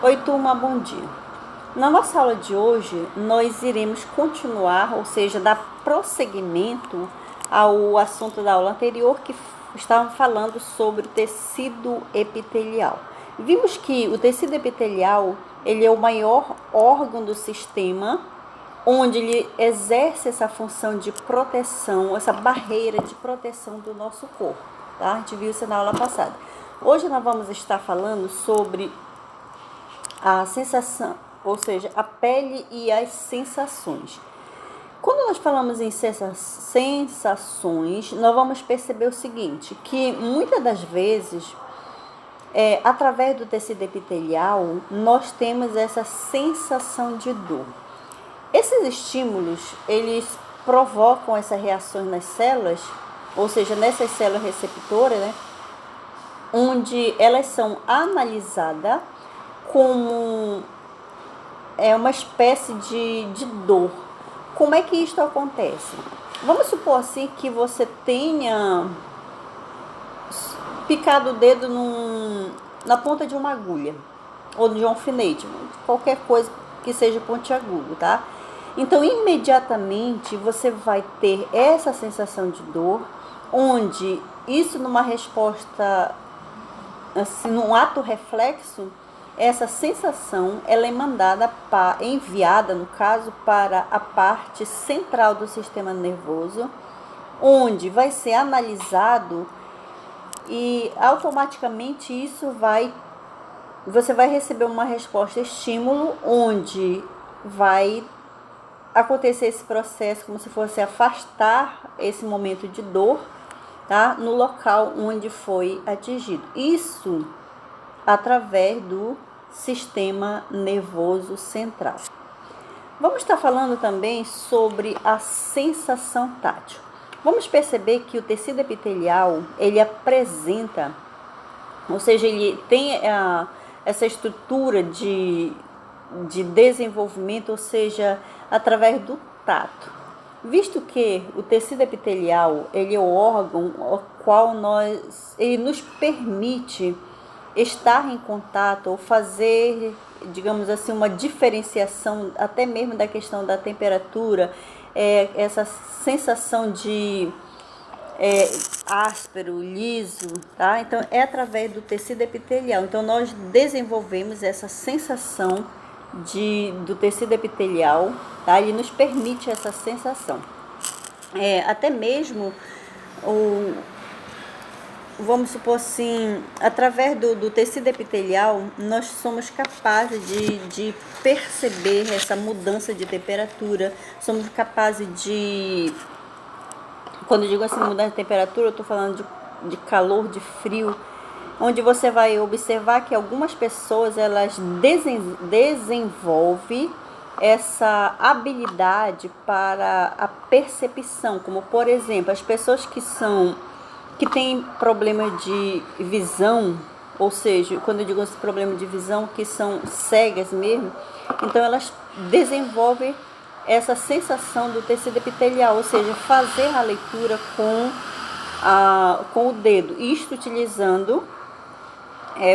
Oi, turma, bom dia. Na nossa aula de hoje, nós iremos continuar, ou seja, dar prosseguimento ao assunto da aula anterior, que estava falando sobre o tecido epitelial. Vimos que o tecido epitelial, ele é o maior órgão do sistema, onde ele exerce essa função de proteção, essa barreira de proteção do nosso corpo, tá? A gente viu isso na aula passada. Hoje nós vamos estar falando sobre a sensação, ou seja, a pele e as sensações. Quando nós falamos em sensações, nós vamos perceber o seguinte, que muitas das vezes, através do tecido epitelial, nós temos essa sensação de dor. Esses estímulos, eles provocam essas reações nas células, ou seja, nessas células receptoras, né, onde elas são analisadas como uma espécie de dor. Como é que isto acontece? Vamos supor assim que você tenha picado o dedo na ponta de uma agulha ou de um alfinete, qualquer coisa que seja pontiagudo, tá? Então, imediatamente você vai ter essa sensação de dor, onde isso numa resposta, assim, num ato reflexo, essa sensação ela é enviada, no caso, para a parte central do sistema nervoso, onde vai ser analisado e automaticamente você vai receber uma resposta estímulo, onde vai acontecer esse processo como se fosse afastar esse momento de dor, tá? No local onde foi atingido. Isso através do sistema nervoso central. Vamos estar falando também sobre a sensação tátil. Vamos perceber que o tecido epitelial, ele apresenta, ou seja, ele tem essa estrutura de desenvolvimento, ou seja, através do tato. Visto que o tecido epitelial, ele é o órgão ao qual ele nos permite estar em contato ou fazer, digamos assim, uma diferenciação até mesmo da questão da temperatura, essa sensação de áspero, liso, tá? Então é através do tecido epitelial. Então nós desenvolvemos essa sensação do tecido epitelial, tá? Ele nos permite essa sensação. Até mesmo vamos supor assim, através do tecido epitelial, nós somos capazes de perceber essa mudança de temperatura, somos capazes de, quando eu digo assim, mudança de temperatura, eu estou falando de calor, de frio, onde você vai observar que algumas pessoas, elas desenvolvem essa habilidade para a percepção, como por exemplo, as pessoas que têm problema de visão, ou seja, quando eu digo esse problema de visão, que são cegas mesmo, então elas desenvolvem essa sensação do tecido epitelial, ou seja, fazer a leitura com o dedo, isto utilizando,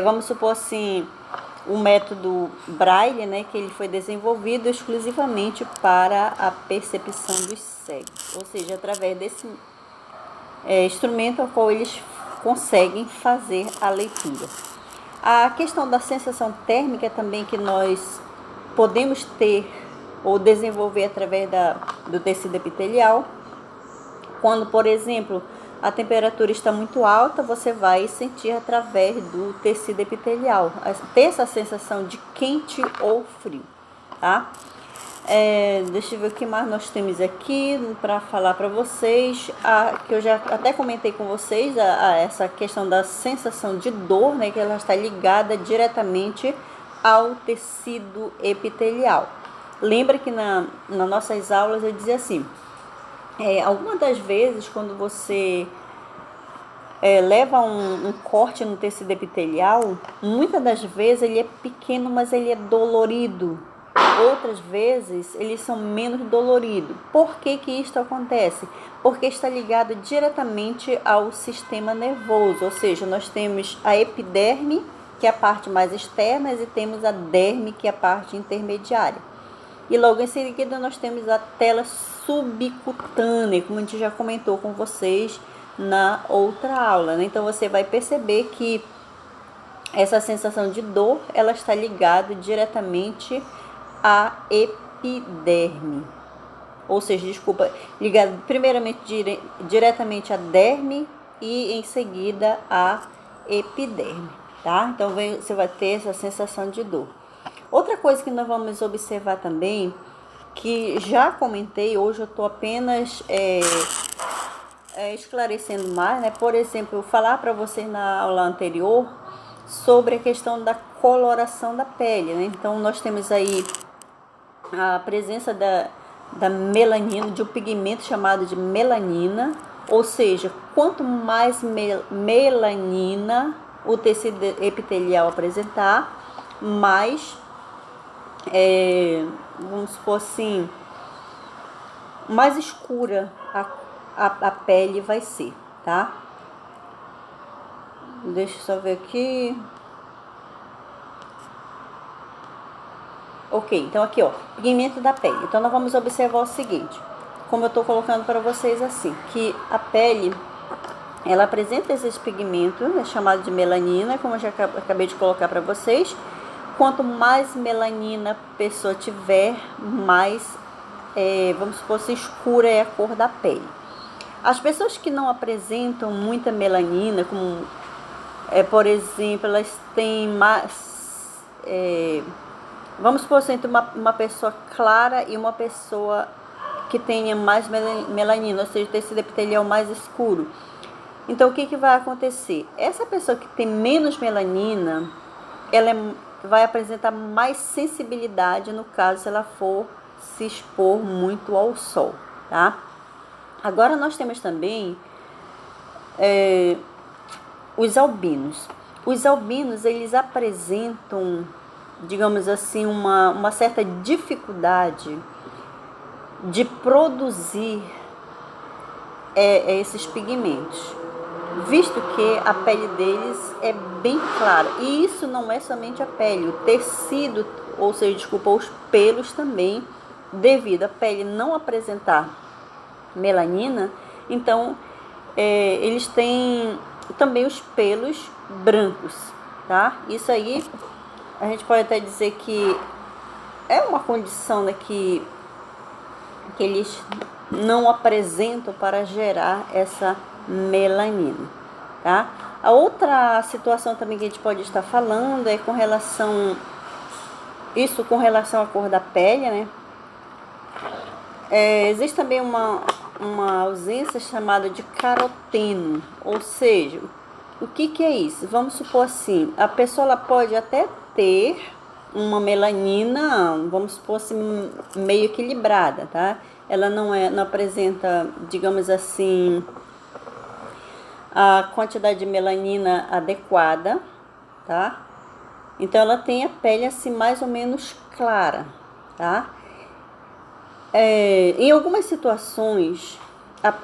vamos supor assim, o método Braille, né, que ele foi desenvolvido exclusivamente para a percepção dos cegos, ou seja, através desse instrumento ao qual eles conseguem fazer a leitura. A questão da sensação térmica também, que nós podemos ter ou desenvolver através do tecido epitelial. Quando, por exemplo, a temperatura está muito alta, você vai sentir através do tecido epitelial, ter essa sensação de quente ou frio, tá? Deixa eu ver o que mais nós temos aqui para falar para vocês, que eu já até comentei com vocês, essa questão da sensação de dor, né, que ela está ligada diretamente ao tecido epitelial. Lembra que nas nossas aulas eu dizia assim, algumas das vezes quando você leva um corte no tecido epitelial, muitas das vezes ele é pequeno, mas ele é dolorido. Outras vezes eles são menos doloridos. Por que isto acontece? Porque está ligado diretamente ao sistema nervoso, ou seja, nós temos a epiderme que é a parte mais externa, e temos a derme, que é a parte intermediária. E logo em seguida nós temos a tela subcutânea, como a gente já comentou com vocês na outra aula, né? Então você vai perceber que essa sensação de dor, ela está ligada diretamente à epiderme. Ou seja, desculpa, ligada primeiramente diretamente à derme e em seguida à epiderme, tá? Então você vai ter essa sensação de dor. Outra coisa que nós vamos observar também, que já comentei, hoje eu estou apenas esclarecendo mais, né? Por exemplo, falar para vocês na aula anterior sobre a questão da coloração da pele, né? Então nós temos aí a presença da melanina, de um pigmento chamado de melanina, ou seja, quanto mais melanina o tecido epitelial apresentar, mais, vamos supor assim, mais escura a pele vai ser, tá? Deixa eu só ver aqui. Ok, então aqui, ó, pigmento da pele. Então nós vamos observar o seguinte, como eu estou colocando para vocês assim, que a pele, ela apresenta esses pigmentos, é chamado de melanina, como eu já acabei de colocar para vocês. Quanto mais melanina a pessoa tiver, mais, vamos supor assim, escura é a cor da pele. As pessoas que não apresentam muita melanina, como, por exemplo, elas têm mais, vamos supor assim, uma pessoa clara e uma pessoa que tenha mais melanina, ou seja, tecido epitelial mais escuro. Então, o que vai acontecer? Essa pessoa que tem menos melanina, ela vai apresentar mais sensibilidade no caso se ela for se expor muito ao sol, tá? Agora nós temos também os albinos. Os albinos, eles apresentam, digamos assim, uma certa dificuldade de produzir esses pigmentos, visto que a pele deles é bem clara. E isso não é somente a pele, o tecido, ou seja, desculpa, os pelos também, devido à pele não apresentar melanina, então eles têm também os pelos brancos, tá? Isso aí a gente pode até dizer que é uma condição, né, que eles não apresentam para gerar essa melanina, tá? A outra situação também que a gente pode estar falando é com relação à cor da pele, né? Existe também uma ausência chamada de caroteno, ou seja, o que é isso? Vamos supor assim, a pessoa ela pode até ter uma melanina, vamos supor assim, meio equilibrada, tá? Ela não apresenta, digamos assim, a quantidade de melanina adequada, tá? Então ela tem a pele assim mais ou menos clara, tá? Em algumas situações, a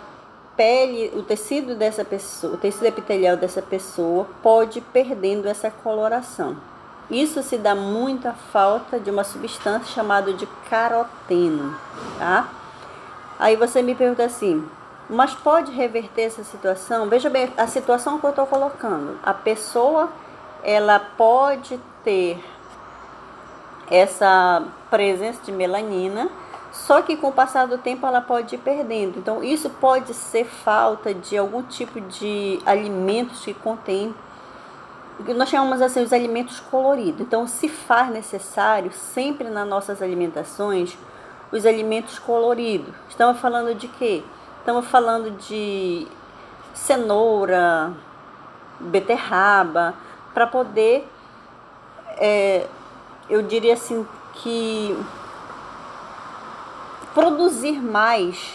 pele, o tecido dessa pessoa, o tecido epitelial dessa pessoa pode ir perdendo essa coloração. Isso se dá muito à falta de uma substância chamada de caroteno, tá? Aí você me pergunta assim, mas pode reverter essa situação? Veja bem, a situação que eu estou colocando. A pessoa, ela pode ter essa presença de melanina, só que com o passar do tempo ela pode ir perdendo. Então, isso pode ser falta de algum tipo de alimentos que contém, nós chamamos assim, os alimentos coloridos. Então, se faz necessário, sempre nas nossas alimentações, os alimentos coloridos. Estamos falando de quê? Estamos falando de cenoura, beterraba, para poder, eu diria assim, que produzir mais,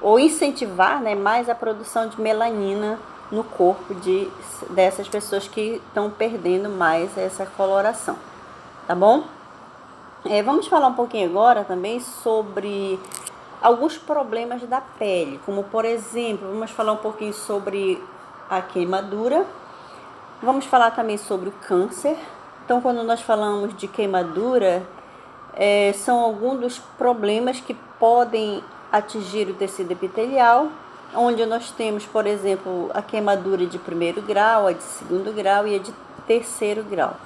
ou incentivar, né, mais a produção de melanina no corpo dessas pessoas que estão perdendo mais essa coloração, tá bom? Vamos falar um pouquinho agora também sobre alguns problemas da pele, como por exemplo, vamos falar um pouquinho sobre a queimadura. Vamos falar também sobre o câncer. Então, quando nós falamos de queimadura, são alguns dos problemas que podem atingir o tecido epitelial, onde nós temos, por exemplo, a queimadura de 1º grau, a de 2º grau e a de 3º grau.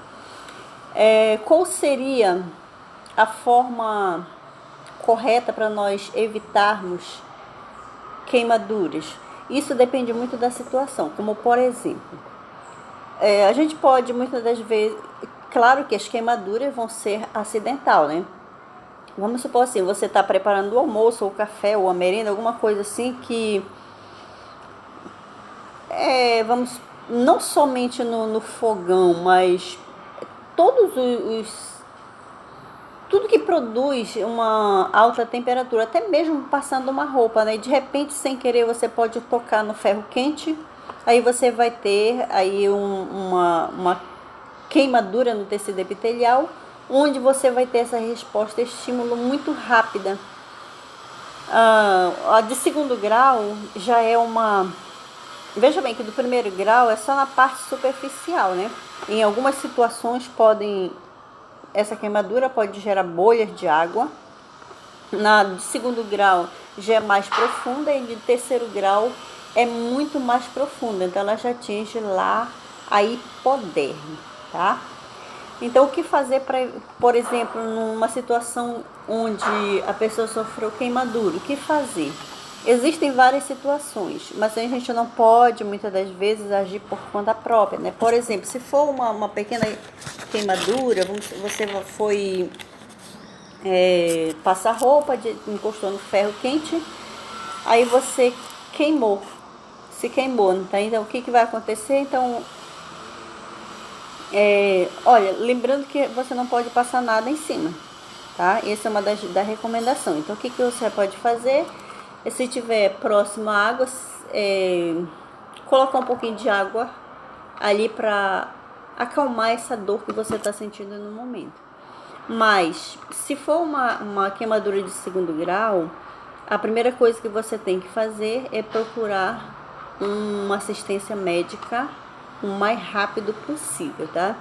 Qual seria a forma correta para nós evitarmos queimaduras? Isso depende muito da situação, como por exemplo, a gente pode muitas das vezes, claro que as queimaduras vão ser acidental, né? Vamos supor assim, você está preparando o almoço, ou o café, ou a merenda, alguma coisa assim que vamos, não somente no fogão, mas tudo que produz uma alta temperatura, até mesmo passando uma roupa, né? De repente, sem querer, você pode tocar no ferro quente, aí você vai ter aí uma queimadura no tecido epitelial, onde você vai ter essa resposta estímulo muito rápida. A de 2º grau já é uma... Veja bem que do 1º grau é só na parte superficial, né? Em algumas situações essa queimadura pode gerar bolhas de água. Na de 2º grau já é mais profunda e de 3º grau é muito mais profunda. Então ela já atinge lá a hipoderme, tá? Então o que fazer para, por exemplo, numa situação onde a pessoa sofreu queimadura? O que fazer? Existem várias situações, mas a gente não pode, muitas das vezes, agir por conta própria, né? Por exemplo, se for uma pequena queimadura, você foi passar roupa, encostou no ferro quente, aí você se queimou, tá? Então, o que vai acontecer? Então, olha, lembrando que você não pode passar nada em cima, tá? Essa é uma da recomendação. Então, o que você pode fazer? Se tiver próximo à água, colocar um pouquinho de água ali para acalmar essa dor que você está sentindo no momento. Mas, se for uma queimadura de 2º grau, a primeira coisa que você tem que fazer é procurar uma assistência médica o mais rápido possível, tá?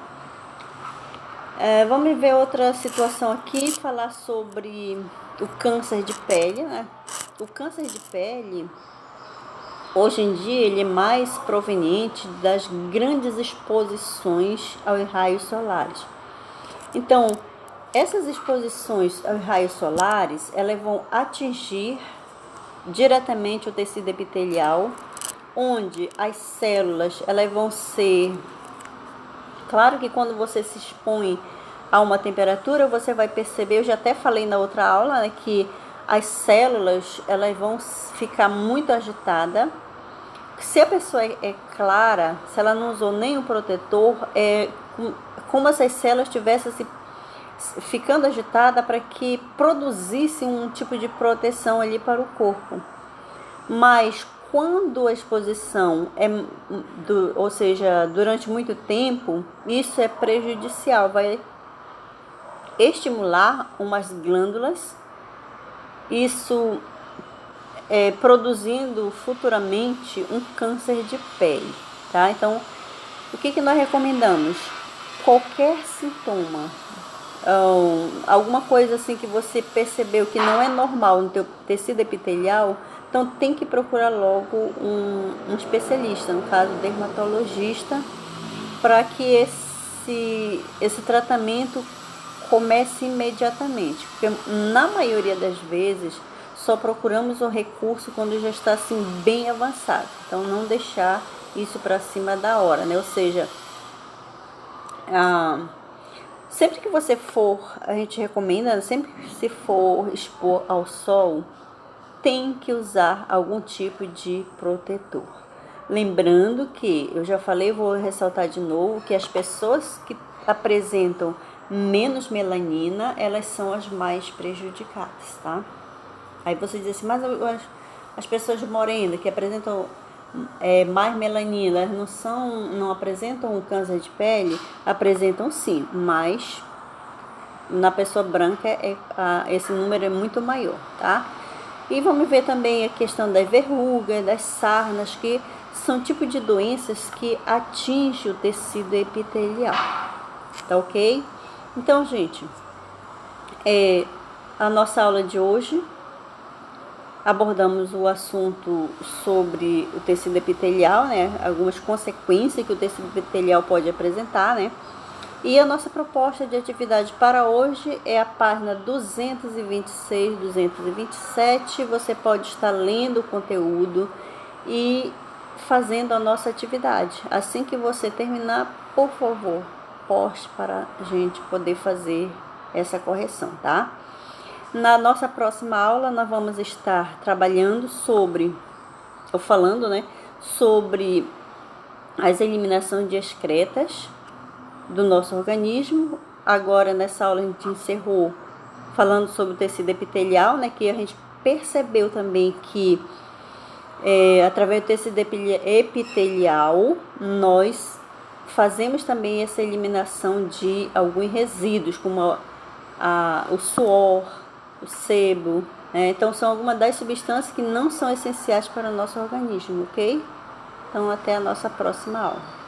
Vamos ver outra situação aqui, falar sobre o câncer de pele, né? O câncer de pele, hoje em dia, ele é mais proveniente das grandes exposições aos raios solares. Então, essas exposições aos raios solares, elas vão atingir diretamente o tecido epitelial, onde as células, elas vão ser... Claro que quando você se expõe a uma temperatura, você vai perceber, eu já até falei na outra aula, né, que as células, elas vão ficar muito agitadas. Se a pessoa é clara, se ela não usou nenhum protetor, como essas células estivessem ficando agitada para que produzisse um tipo de proteção ali para o corpo. Mas quando a exposição ou seja, durante muito tempo, isso é prejudicial, vai estimular umas glândulas, isso produzindo futuramente um câncer de pele, tá? Então, o que nós recomendamos? Qualquer sintoma, alguma coisa assim que você percebeu que não é normal no teu tecido epitelial, então tem que procurar logo um especialista, no caso dermatologista, para que esse tratamento comece imediatamente, porque na maioria das vezes só procuramos o recurso quando já está assim bem avançado. Então não deixar isso para cima da hora, né? Ou seja, sempre que você for, a gente recomenda, sempre que se for expor ao sol, tem que usar algum tipo de protetor. Lembrando que, eu já falei, vou ressaltar de novo, que as pessoas que apresentam menos melanina, elas são as mais prejudicadas, tá? Aí você diz assim, mas as pessoas morenas que apresentam mais melanina, elas não apresentam um câncer de pele? Apresentam sim, mas na pessoa branca esse número é muito maior, tá? E vamos ver também a questão das verrugas, das sarnas, que são tipo de doenças que atingem o tecido epitelial. Tá ok? Então, gente, a nossa aula de hoje abordamos o assunto sobre o tecido epitelial, né? Algumas consequências que o tecido epitelial pode apresentar, né? E a nossa proposta de atividade para hoje é a página 226, 227. Você pode estar lendo o conteúdo e fazendo a nossa atividade. Assim que você terminar, por favor, poste para a gente poder fazer essa correção, tá? Na nossa próxima aula, nós vamos estar trabalhando falando, né, sobre as eliminações de excretas do nosso organismo. Agora, nessa aula, a gente encerrou falando sobre o tecido epitelial, né, que a gente percebeu também que, através do tecido epitelial, nós fazemos também essa eliminação de alguns resíduos, como o suor, o sebo, né? Então, são algumas das substâncias que não são essenciais para o nosso organismo, ok? Então, até a nossa próxima aula.